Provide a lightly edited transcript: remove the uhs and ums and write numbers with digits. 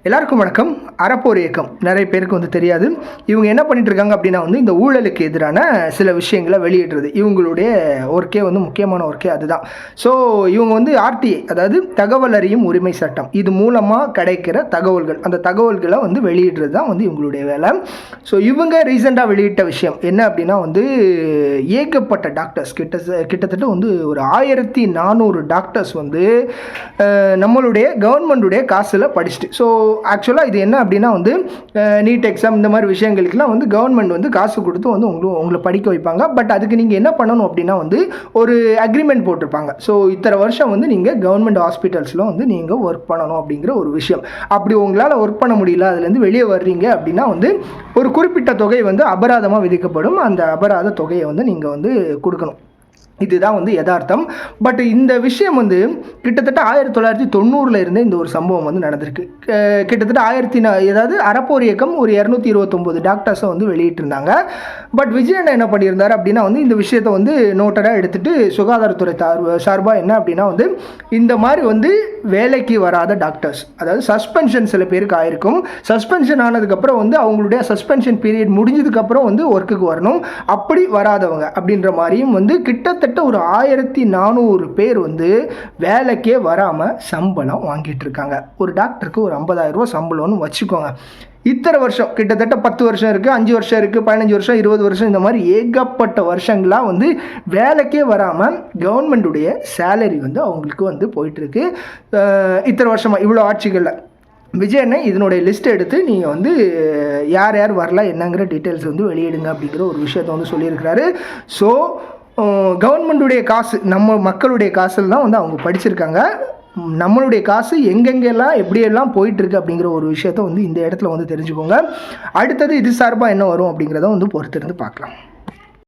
எல்லாருக்கும் வணக்கம். அறப்போர் இயக்கம் நிறைய பேருக்கு தெரியாது. இவங்க என்ன பண்ணிட்டு இருக்காங்க அப்படின்னா இந்த ஊழலுக்கு எதிரான சில விஷயங்களை வெளியிடுறது இவங்களுடைய ஒர்க்கே முக்கியமான ஒர்க்கே அதுதான். ஸோ இவங்க ஆர்டிஐ, அதாவது தகவல் அறியும் உரிமை சட்டம், இது மூலமாக கிடைக்கிற தகவல்கள், அந்த தகவல்களை வெளியிடுறது தான் இவங்களுடைய வேலை. ஸோ இவங்க ரீசெண்டாக வெளியிட்ட விஷயம் என்ன அப்படின்னா ஏகப்பட்ட டாக்டர்ஸ் கிட்டத்தட்ட ஒரு 1400 டாக்டர்ஸ் நம்மளுடைய கவர்மெண்டுடைய காசில் படிச்சுட்டு. ஸோ ஆக்சுவலாக இது என்ன அப்படின்னா நீட் எக்ஸாம் இந்த மாதிரி விஷயங்களுக்குலாம் கவர்மெண்ட் காசு கொடுத்து உங்களை படிக்க வைப்பாங்க. பட் அதுக்கு நீங்கள் என்ன பண்ணணும் அப்படின்னா ஒரு அக்ரிமெண்ட் போட்டிருப்பாங்க. ஸோ இத்தனை வருஷம் நீங்கள் கவர்மெண்ட் ஹாஸ்பிட்டல்ஸில் நீங்கள் ஒர்க் பண்ணணும் அப்படிங்கிற ஒரு விஷயம். அப்படி உங்களால் ஒர்க் பண்ண முடியல, அதுலேருந்து வெளியே வர்றீங்க அப்படின்னா ஒரு குறிப்பிட்ட தொகை அபராதமாக விதிக்கப்படும். அந்த அபராத தொகையை நீங்கள் கொடுக்கணும். இதுதான் யதார்த்தம். பட் இந்த விஷயம் கிட்டத்தட்ட 1990 இருந்தே இந்த ஒரு சம்பவம் நடந்திருக்கு. கிட்டத்தட்ட அதாவது அறப்போர் இயக்கம் ஒரு 229 டாக்டர்ஸை வெளியிட்டிருந்தாங்க. பட் விஜயன் என்ன பண்ணியிருந்தார் அப்படின்னா இந்த விஷயத்தை நோட்டடாக எடுத்துகிட்டு சுகாதாரத்துறை சார்பாக என்ன அப்படின்னா இந்த மாதிரி வேலைக்கு வராத டாக்டர்ஸ், அதாவது சஸ்பென்ஷன் சில பேருக்கு ஆயிருக்கும். சஸ்பென்ஷன் ஆனதுக்கப்புறம் அவங்களுடைய சஸ்பென்ஷன் பீரியட் முடிஞ்சதுக்கப்புறம் ஒர்க்குக்கு வரணும். அப்படி வராதவங்க அப்படின்ற மாதிரியும் கிட்டத்தட்ட ஒரு 1400 பேர் வேலைக்கே வராமல் சம்பளம் வாங்கிட்டு இருக்காங்க. ஒரு டாக்டருக்கு ஒரு 50,000 ரூபா சம்பளம்னு வச்சுக்கோங்க. இத்தனை வருஷம், கிட்டத்தட்ட 10 வருஷம் இருக்குது, 5 வருஷம் இருக்குது, 15 வருஷம், 20 வருஷம், இந்த மாதிரி ஏகப்பட்ட வருஷங்களாக வேலைக்கே வராமல் கவர்மெண்டுடைய சேலரி அவங்களுக்கு போயிட்டுருக்கு. இத்தனை வருஷமாக இவ்வளோ ஆட்சிகளில் விஜயனை இதனுடைய லிஸ்ட் எடுத்து நீங்கள் யார் யார் வரல என்னங்கிற டீட்டெயில்ஸ் வெளியிடுங்க அப்படிங்கிற ஒரு விஷயத்தை சொல்லியிருக்கிறாரு. ஸோ கவர்மெண்டுடைய காசு, நம்ம மக்களுடைய காசில் தான் அவங்க படிச்சிருக்காங்க. நம்மளுடைய காசு எங்கெங்கெல்லாம் எப்படியெல்லாம் போயிட்டுருக்கு அப்படிங்கிற ஒரு விஷயத்த இந்த இடத்துல தெரிஞ்சுக்கோங்க. அடுத்தது இது சார்பாக என்ன வரும் அப்படிங்கிறத பொறுத்திருந்து பார்க்கலாம்.